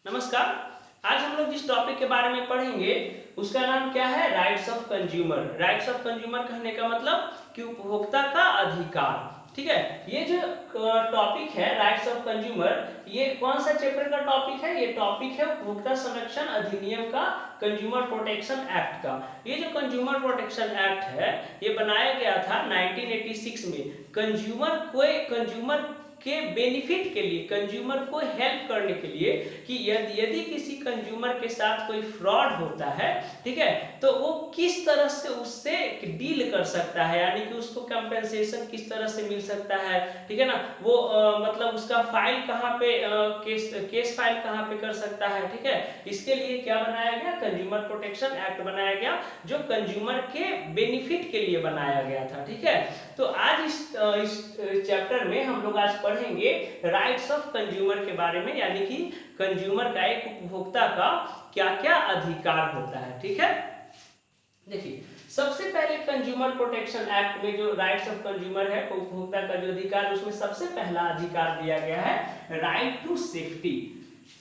नमस्कार। आज हम लोग जिस टॉपिक के बारे में पढ़ेंगे उसका नाम क्या है? Rights of consumer. Rights of consumer कहने का मतलब कि उपभोक्ता का अधिकार। ठीक है, ये जो टॉपिक है राइट्स ऑफ कंज्यूमर, ये कौन सा चैप्टर का टॉपिक है? ये टॉपिक है उपभोक्ता संरक्षण अधिनियम का, कंज्यूमर प्रोटेक्शन एक्ट का। ये जो कंज्यूमर प्रोटेक्शन एक्ट है ये बनाया गया था 1986 में। कंज्यूमर के बेनिफिट के लिए, कंज्यूमर को हेल्प करने के लिए कि यदि किसी कंज्यूमर के साथ कोई फ्रॉड होता है, ठीक है, तो वो किस तरह से उससे डील कर सकता है, यानी कि उसको कंपेंसेशन किस तरह से मिल सकता है, ठीक है ना। वो मतलब उसका फाइल कहाँ पे, केस फाइल कहाँ पे कर सकता है, ठीक है। इसके लिए क्या बनाया गया? कंज्यूमर प्रोटेक्शन एक्ट बनाया गया, जो कंज्यूमर के बेनिफिट के लिए बनाया गया था। ठीक है, तो आज इस चैप्टर में हम लोग आज पढ़ेंगे राइट्स ऑफ कंज्यूमर के बारे में, यानी कि कंज्यूमर का, एक उपभोक्ता का क्या क्या अधिकार होता है। ठीक है, देखिए सबसे पहले कंज्यूमर प्रोटेक्शन एक्ट में जो राइट्स ऑफ कंज्यूमर है, उपभोक्ता का जो अधिकार, उसमें सबसे पहला अधिकार दिया गया है राइट टू सेफ्टी।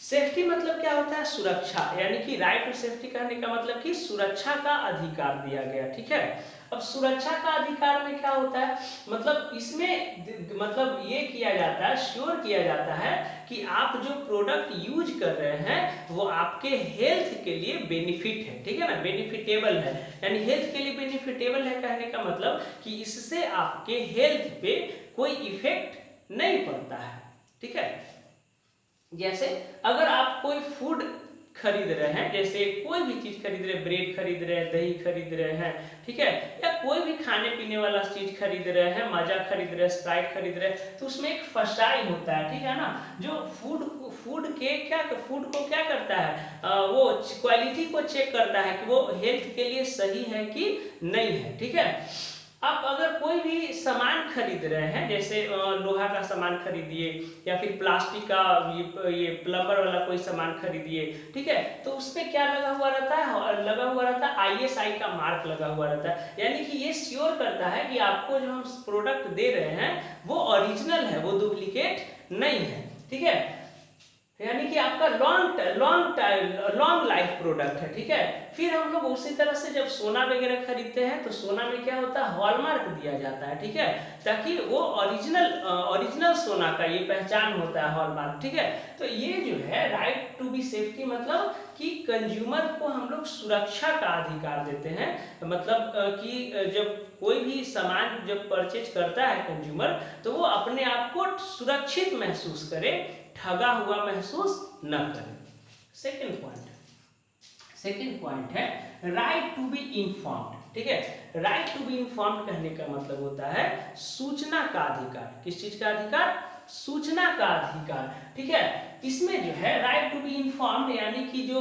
सेफ्टी मतलब क्या होता है? सुरक्षा, यानी कि राइट टू सेफ्टी कहने का मतलब कि सुरक्षा का अधिकार दिया गया। ठीक है, अब सुरक्षा का अधिकार में क्या होता है? मतलब इसमें मतलब ये किया जाता है, श्योर किया जाता है कि आप जो प्रोडक्ट यूज कर रहे हैं वो आपके हेल्थ के लिए बेनिफिट है। ठीक है ना, बेनिफिटेबल है, यानी हेल्थ के लिए बेनिफिटेबल है कहने का मतलब कि इससे आपके हेल्थ पे कोई इफेक्ट नहीं पड़ता है। ठीक है, जैसे अगर आप कोई फूड खरीद रहे हैं, जैसे कोई भी चीज खरीद रहे हैं, ब्रेड खरीद रहे हैं, दही खरीद रहे हैं, ठीक है, या कोई भी खाने पीने वाला चीज खरीद रहे हैं, माजा खरीद रहे हैं, स्प्राइट खरीद रहे हैं, तो उसमें एक फसाई होता है। ठीक है ना, जो फूड को क्या करता है, वो क्वालिटी को चेक करता है कि वो हेल्थ के लिए सही है कि नहीं है। ठीक है, आप अगर कोई भी सामान खरीद रहे हैं, जैसे लोहा का सामान खरीदिए या फिर प्लास्टिक का, ये प्लम्बर वाला कोई सामान खरीदिए, ठीक है, तो उसमें क्या लगा हुआ रहता है? लगा हुआ रहता है ISI का मार्क लगा हुआ रहता है, यानी कि ये श्योर करता है कि आपको जो हम प्रोडक्ट दे रहे हैं वो ओरिजिनल है, वो डुप्लीकेट नहीं है। ठीक है, यानी कि आपका लॉन्ग लाइफ प्रोडक्ट है। ठीक है, फिर हम लोग उसी तरह से जब सोना वगैरह खरीदते हैं तो सोना में क्या होता है? हॉलमार्क दिया जाता है। ठीक है, ताकि वो ओरिजिनल सोना का ये पहचान होता है, हॉलमार्क। ठीक है, तो ये जो है राइट टू बी सेफ्टी, मतलब कि कंज्यूमर को हम लोग सुरक्षा का अधिकार देते हैं। मतलब कि जब कोई भी सामान जब परचेज करता है कंज्यूमर, तो वो अपने आप को सुरक्षित महसूस करे, ठगा हुआ महसूस न करें। सेकेंड पॉइंट है राइट टू बी इन्फॉर्म्ड। ठीक है, राइट टू बी इन्फॉर्म्ड कहने का मतलब होता है सूचना का अधिकार। किस चीज का अधिकार? सूचना का अधिकार। ठीक है, इसमें जो है राइट टू बी इन्फॉर्म्ड, यानी कि जो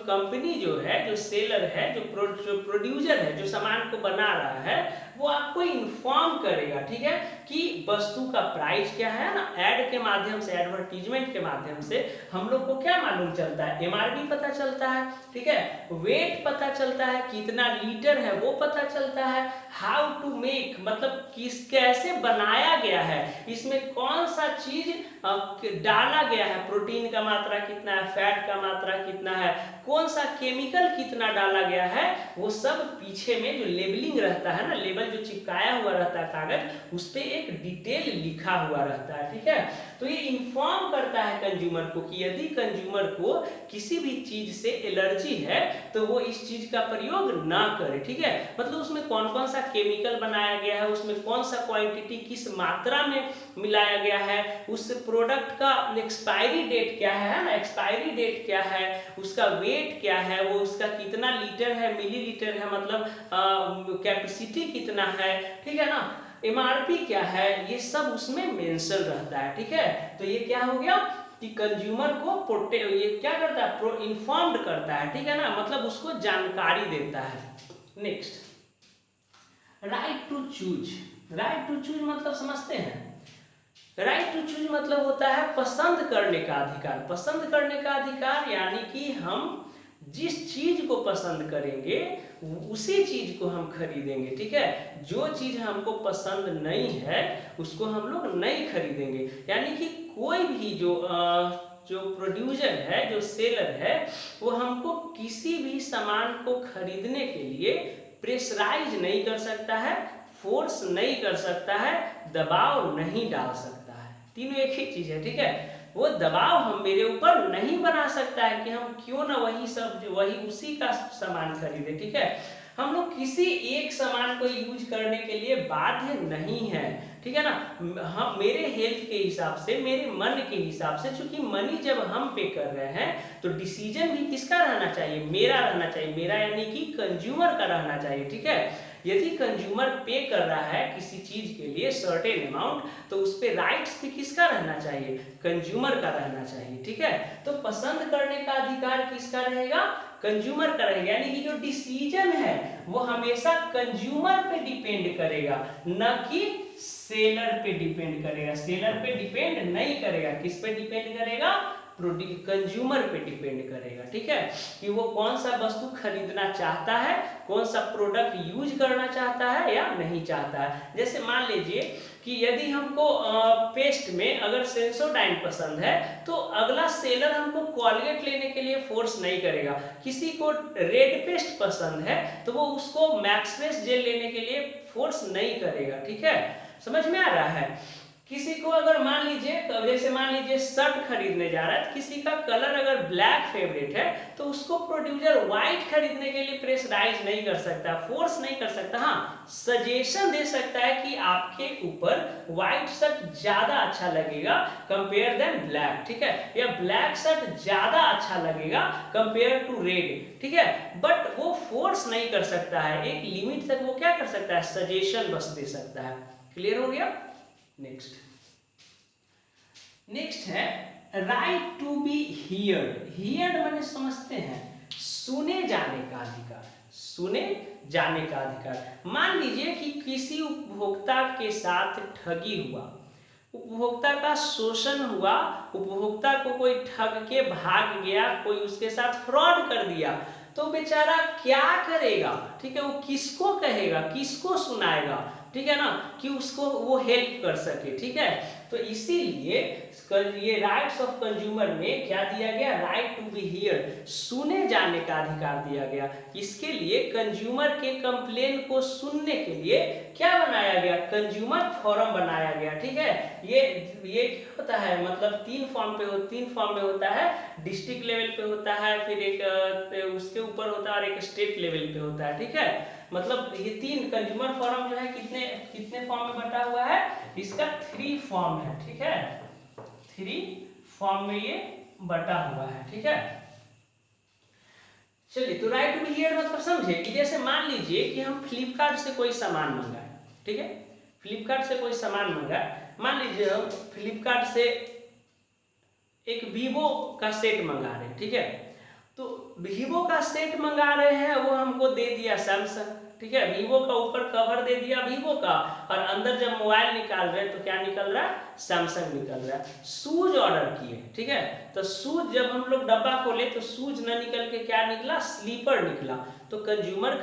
कंपनी जो है, जो सेलर है, जो प्रोड्यूसर है, जो सामान को बना रहा है, वो आपको इन्फॉर्म करेगा। ठीक है, कि वस्तु का प्राइस क्या है ना, एड के माध्यम से, एडवर्टीजमेंट के माध्यम से हम लोग को क्या मालूम चलता है? MRP पता चलता है। ठीक है, वेट पता चलता है, कितना लीटर है वो पता चलता है। हाउ टू मेक, मतलब कैसे बनाया गया है, इसमें कौन सा चीज डाला गया है, प्रोटीन का मात्रा कितना है, फैट का मात्रा कितना है, कौन सा केमिकल कितना डाला गया है, वो सब पीछे में जो लेबलिंग रहता है ना, लेबल जो चिपकाया हुआ रहता है कागज, उस पर एक डिटेल लिखा हुआ रहता है। ठीक है, तो ये इन्फॉर्म करता है कंज्यूमर को कि यदि कंज्यूमर को किसी भी चीज से एलर्जी है तो वो इस चीज का प्रयोग ना करे। ठीक है, मतलब उसमें कौन कौन सा केमिकल बनाया गया है, उसमें कौन सा क्वांटिटी किस मात्रा में मिलाया गया है, उस प्रोडक्ट का एक्सपायरी डेट क्या है ना, एक्सपायरी डेट क्या है, उसका वेट क्या है, वो उसका कितना लीटर है, मिलीलीटर है, मतलब कैपेसिटी कितना है, ठीक है ना, MRP क्या है, ये सब उसमें मेंशन रहता है। ठीक है, तो ये क्या हो गया कि कंज्यूमर को ये क्या करता है? इन्फॉर्म्ड करता है। ठीक है ना, मतलब उसको जानकारी देता है। Next, right to choose. Right to choose मतलब समझते हैं? राइट टू चूज मतलब होता है पसंद करने का अधिकार। पसंद करने का अधिकार यानी कि हम जिस चीज को पसंद करेंगे उसी चीज को हम खरीदेंगे। ठीक है, जो चीज हमको पसंद नहीं है उसको हम लोग नहीं खरीदेंगे। यानी कि कोई भी जो जो प्रोड्यूसर है, जो सेलर है, वो हमको किसी भी सामान को खरीदने के लिए प्रेशराइज नहीं कर सकता है, फोर्स नहीं कर सकता है, दबाव नहीं डाल सकता है। तीनों एक ही चीज है, ठीक है। वो दबाव हम मेरे ऊपर नहीं बना सकता है कि हम क्यों ना वही उसी का सामान खरीदे, ठीक है। हम लोग किसी एक सामान को यूज करने के लिए बाध्य नहीं है, ठीक है ना। हम मेरे हेल्थ के हिसाब से, मेरे मन के हिसाब से, चूंकि मनी जब हम पे कर रहे हैं तो डिसीजन भी किसका रहना चाहिए, मेरा रहना चाहिए, मेरा यानी कि कंज्यूमर का रहना चाहिए, ठीक है। यदि कंज्यूमर पे कर रहा है किसी चीज के लिए सर्टेन अमाउंट, तो उस पे राइट्स भी किसका रहना चाहिए, कंज्यूमर का रहना चाहिए, ठीक है। तो पसंद करने का अधिकार किसका रहेगा, कंज्यूमर का रहेगा, यानी कि जो डिसीजन है वो हमेशा कंज्यूमर पे डिपेंड करेगा, न कि सेलर पे डिपेंड करेगा। सेलर पे डिपेंड नहीं करेगा, किस पे डिपेंड करेगा, कंज्यूमर पे डिपेंड करेगा, ठीक है, कि वो कौन सा वस्तु खरीदना चाहता है, कौन सा प्रोडक्ट यूज करना चाहता है या नहीं चाहता है। जैसे मान लीजिए कि यदि हमको पेस्ट में अगर सेंसोडाइन पसंद है, तो अगला सेलर हमको कॉलगेट लेने के लिए फोर्स नहीं करेगा। किसी को रेड पेस्ट पसंद है तो वो उसको मैक्सफ्रेश जेल लेने के लिए फोर्स नहीं करेगा, ठीक है। समझ में आ रहा है। किसी को अगर मान लीजिए, जैसे मान लीजिए शर्ट खरीदने जा रहा है, किसी का कलर अगर ब्लैक फेवरेट है, तो उसको प्रोड्यूसर व्हाइट खरीदने के लिए प्रेशराइज नहीं कर सकता, फोर्स नहीं कर सकता। हाँ, सजेशन दे सकता है कि आपके ऊपर व्हाइट शर्ट ज्यादा अच्छा लगेगा कंपेयर देन ब्लैक, ठीक है, या ब्लैक शर्ट ज्यादा अच्छा लगेगा कंपेयर टू रेड, ठीक है। बट वो फोर्स नहीं कर सकता है, एक लिमिट तक वो क्या कर सकता है, सजेशन बस दे सकता है। क्लियर हो गया। नेक्स्ट है right to be heard. Heard माने समझते हैं, सुने जाने का अधिकार, सुने जाने का अधिकार। मान लीजिए कि किसी उपभोक्ता के साथ ठगी हुआ, उपभोक्ता का शोषण हुआ, उपभोक्ता को कोई ठग के भाग गया, कोई उसके साथ फ्रॉड कर दिया, तो बेचारा क्या करेगा, ठीक है, वो किसको कहेगा, किसको सुनाएगा, ठीक है ना, कि उसको वो हेल्प कर सके, ठीक है। तो इसीलिए ये राइट्स ऑफ कंज्यूमर में क्या दिया गया, राइट टू बी हियर्ड, सुने जाने का अधिकार दिया गया। इसके लिए कंज्यूमर के कंप्लेन को सुनने के लिए क्या बनाया गया, कंज्यूमर फोरम बनाया गया, ठीक है। ये क्या होता है, मतलब तीन फॉर्म में होता है, डिस्ट्रिक्ट लेवल पे होता है, फिर एक उसके ऊपर होता है और एक स्टेट लेवल पे होता है, ठीक है। मतलब ये तीन कंज्यूमर फोरम जो है कितने फॉर्म में बटा हुआ है, इसका 3 फॉर्म है, ठीक है, 3 फॉर्म में ये बटा हुआ है, ठीक है। चलिए, तो राइट टू बी हियर्ड मतलब समझे कि जैसे मान लीजिए कि हम फ्लिपकार्ट से कोई सामान मंगाए, ठीक है, फ्लिपकार्ट से कोई सामान मंगाए, मान लीजिए हम फ्लिपकार्ट से एक वीवो का सेट मंगा रहे हैं, ठीक है। तो वीवो का सेट मंगा रहे हैं, वो हमको दे दिया सैमसंग, ठीक है, वीवो का ऊपर कवर दे दिया वीवो का, और अंदर जब मोबाइल निकाल रहे हैं तो क्या निकल रहा है, सैमसंग निकल रहा है। शूज ऑर्डर किए, ठीक है, तो शूज जब हम लोग डब्बा खोले तो शूज न निकल के क्या निकला, स्लीपर निकला। तो कंज्यूमर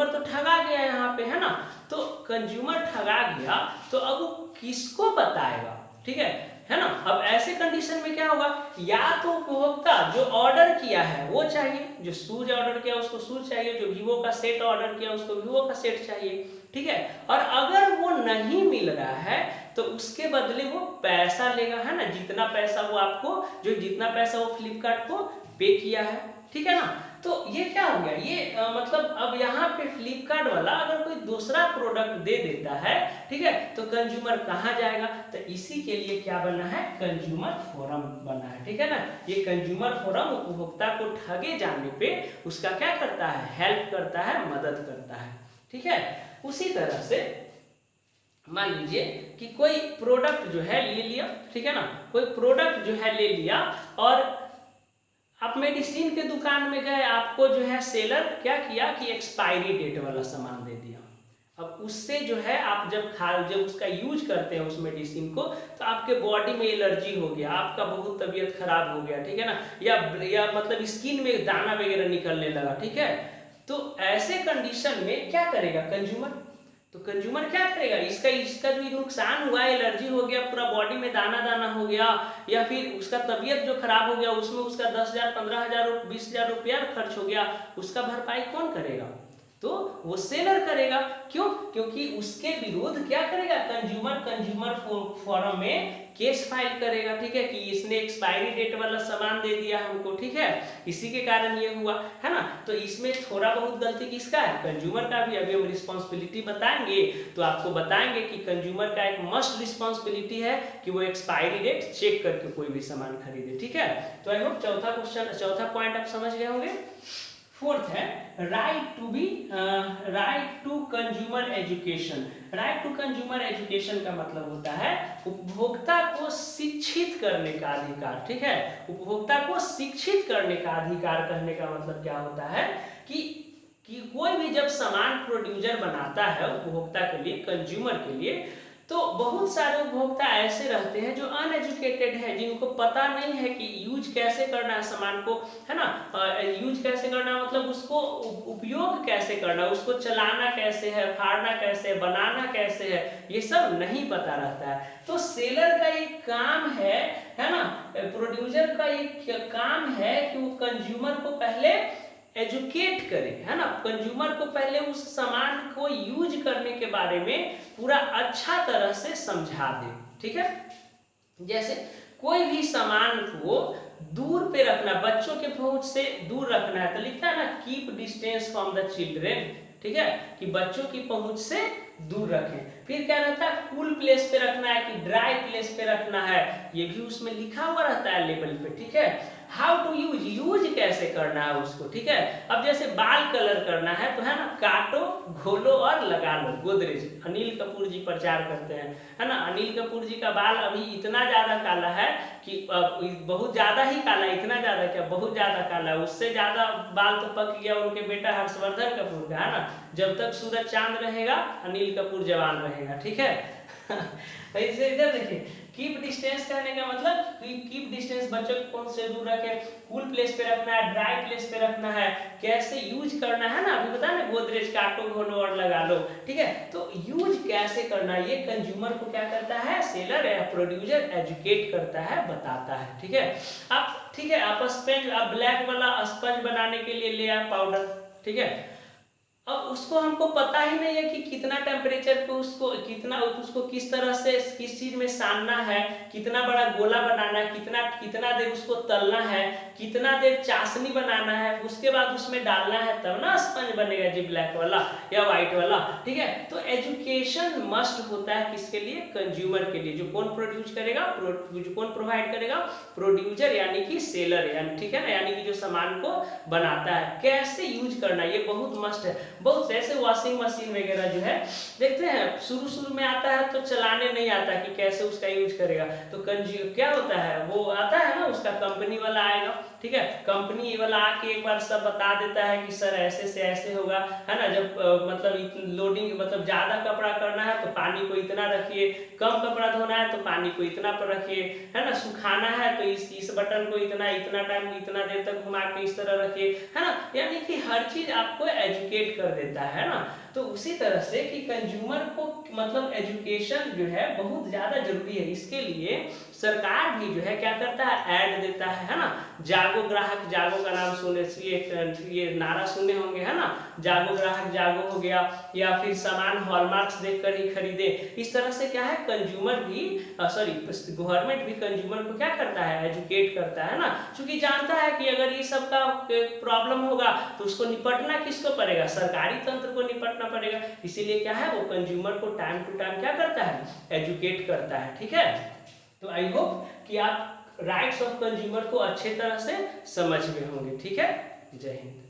तो ठगा गया यहाँ पे, है ना। तो कंज्यूमर ठगा गया, तो अब वो किसको बताएगा, ठीक है ना। अब ऐसे कंडीशन में क्या होगा, या तो उपभोक्ता जो ऑर्डर किया है वो चाहिए, जो शूज ऑर्डर किया उसको शूज चाहिए, जो वीवो का सेट ऑर्डर किया उसको वीवो का सेट चाहिए, ठीक है। और अगर वो नहीं मिल रहा है तो उसके बदले वो पैसा लेगा, है ना, जितना पैसा वो फ्लिपकार्ट को पे किया है, ठीक है ना। तो ये क्या हो गया, ये मतलब अब यहाँ पे फ्लिपकार्ट वाला अगर कोई दूसरा प्रोडक्ट दे देता है, ठीक है, तो कंज्यूमर कहाँ जाएगा, तो इसी के लिए क्या बना है, कंज्यूमर फोरम बना है, ठीक है ना। ये कंज्यूमर फोरम उपभोक्ता को ठगे जाने पे उसका क्या करता है, हेल्प करता है, मदद करता है, ठीक है। उसी तरह से मान लीजिए कि कोई प्रोडक्ट जो है ले लिया, ठीक है ना, कोई प्रोडक्ट जो है ले लिया, और आप मेडिसिन के दुकान में गए, आपको जो है सेलर क्या किया कि एक्सपायरी डेट वाला सामान दे दिया। अब उससे जो है आप जब उसका यूज करते हैं उस मेडिसिन को, तो आपके बॉडी में एलर्जी हो गया, आपका बहुत तबीयत खराब हो गया, ठीक है ना, या मतलब स्किन में दाना वगैरह निकलने लगा, ठीक है। तो ऐसे कंडीशन में क्या करेगा कंज्यूमर, तो कंज्यूमर क्या करेगा, इसका इसका जो नुकसान हुआ, एलर्जी हो गया, पूरा बॉडी में दाना दाना हो गया, या फिर उसका तबीयत जो खराब हो गया, उसमें उसका 10,000 15,000 20,000 रुपया खर्च हो गया, उसका भरपाई कौन करेगा? तो वो सेलर करेगा। क्यों? क्योंकि उसके विरुद्ध क्या करेगा, कंज्यूमर फोरम में केस फाइल करेगा, ठीक है, कि इसने एक्सपायरी डेट वाला सामान दे दिया हमको, ठीक है, इसी के कारण ये हुआ, है ना। तो इसमें थोड़ा बहुत गलती किसका है, कंज्यूमर का भी। अभी हम रिस्पॉन्सिबिलिटी बताएंगे तो आपको बताएंगे कि कंज्यूमर का एक मस्ट रिस्पॉन्सिबिलिटी है कि वो एक्सपायरी डेट चेक करके कोई भी सामान खरीदे, ठीक है। तो आई होप चौथा पॉइंट आप समझ गए होंगे। फोर्थ है right to consumer education. Right to consumer education का मतलब होता है उपभोक्ता को शिक्षित करने का अधिकार, ठीक है। उपभोक्ता को शिक्षित करने का अधिकार कहने का मतलब क्या होता है कि कोई भी जब सामान प्रोड्यूसर बनाता है उपभोक्ता के लिए, कंज्यूमर के लिए, तो बहुत सारे उपभोक्ता ऐसे रहते हैं जो अनएजुकेटेड है, जिनको पता नहीं है कि यूज कैसे करना है सामान को, है ना। यूज कैसे करना मतलब उसको उपयोग कैसे करना, उसको चलाना कैसे है, फाड़ना कैसे है, बनाना कैसे है, ये सब नहीं पता रहता है। तो सेलर का एक काम है ना, प्रोड्यूसर का एक काम है कि वो कंज्यूमर को पहले एजुकेट करे, है ना, कंज्यूमर को पहले उस सामान को यूज करने के बारे में पूरा अच्छा तरह से समझा दे, ठीक है। जैसे कोई भी सामान को दूर पे रखना, बच्चों के पहुंच से दूर रखना है, तो लिखता है ना keep distance from the children, ठीक है, कि बच्चों की पहुंच से दूर रखें। फिर क्या रहता है, कूल प्लेस पे रखना है कि ड्राई प्लेस पे रखना है, ये भी उसमें लिखा हुआ रहता है लेबल पे, ठीक है। हाउ टू यूज कैसे करना है उसको, ठीक है। अब जैसे बाल कलर करना है तो है ना, काटो, घोलो और लगा लो, गोदरेज। अनिल कपूर जी प्रचार करते हैं, है ना। अनिल कपूर जी का बाल अभी इतना ज्यादा काला है कि बहुत ज्यादा ही काला, इतना ज्यादा क्या, बहुत ज्यादा काला है, उससे ज्यादा बाल तो पक गया उनके बेटा हर्षवर्धन कपूर का, है ना। जब तक सूरज चांद रहेगा अनिल कपूर जवान रहेगा, ठीक है। ऐसे इधर देखिए, कीप डिस्टेंस कहने का मतलब कीप डिस्टेंस, बच्चों को कौन से दूर रखे, कूल प्लेस पे रखना है, ड्राई प्लेस पे रखना है, कैसे यूज करना है ना, अभी बता ना, गोदरेज, काटो, घोलो और लगा लो, ठीक है। तो यूज कैसे करना, ये कंज्यूमर को क्या करता है, सेलर या प्रोड्यूसर एजुकेट करता है, बताता है, ठीक है। अब ठीक है, आप स्पंज, आप ब्लैक वाला स्पंज बनाने के लिए ले आए पाउडर, ठीक है। अब उसको हमको पता ही नहीं है कि कितना टेम्परेचर पे उसको किस तरह से किस चीज में सानना है, कितना बड़ा गोला बनाना है, कितना देर उसको तलना है, कितना देर चाशनी बनाना है, उसके बाद उसमें डालना है, तब ना स्पंज बनेगा जी, ब्लैक वाला या व्हाइट वाला, ठीक है। तो एजुकेशन मस्ट होता है किसके लिए, कंज्यूमर के लिए। जो कौन प्रोड्यूस करेगा, जो कौन प्रोवाइड करेगा, प्रोड्यूसर यानी कि सेलर, यानी ठीक है ना, यानी कि जो सामान को बनाता है, कैसे यूज करना ये बहुत मस्ट है। बहुत ऐसे वॉशिंग मशीन वगैरह जो है देखते हैं, शुरू में आता है तो चलाने नहीं आता कि कैसे उसका यूज करेगा, तो क्या होता है, वो आता है ना, उसका कंपनी वाला आएगा, ठीक है, कंपनी वाला आके एक बार सब बता देता है कि सर ऐसे से ऐसे होगा, है ना। जब मतलब लोडिंग, मतलब ज्यादा कपड़ा करना है तो पानी को इतना रखिए, कम कपड़ा धोना है तो पानी को इतना पर रखिए, है ना, सुखाना है तो इस बटन को इतना टाइम, इतना देर तक घुमा के इस तरह रखिए, है ना। यानी कि हर चीज आपको एजुकेट कर देता है ना। तो उसी तरह से कि कंज्यूमर को मतलब एजुकेशन जो है बहुत ज्यादा जरूरी है। इसके लिए सरकार भी जो है क्या करता है, ऐड देता है ना। जागो ग्राहक जागो का नाम सुने, ये नारा सुने होंगे, है ना, जागो ग्राहक जागो हो गया, या फिर सामान हॉलमार्क्स देखकर ही खरीदे। इस तरह से क्या है, कंज्यूमर भी गवर्नमेंट भी कंज्यूमर को क्या करता है, एजुकेट करता है ना, क्योंकि जानता है कि अगर ये सब का प्रॉब्लम होगा तो उसको निपटना किसको पड़ेगा, सरकारी तंत्र को निपटना पड़ेगा। इसीलिए क्या है, वो कंज्यूमर को टाइम टू टाइम क्या करता है, एजुकेट करता है, ठीक है। तो आई होप कि आप राइट्स ऑफ कंज्यूमर को अच्छे तरह से समझ गए होंगे, ठीक है। जय हिंद।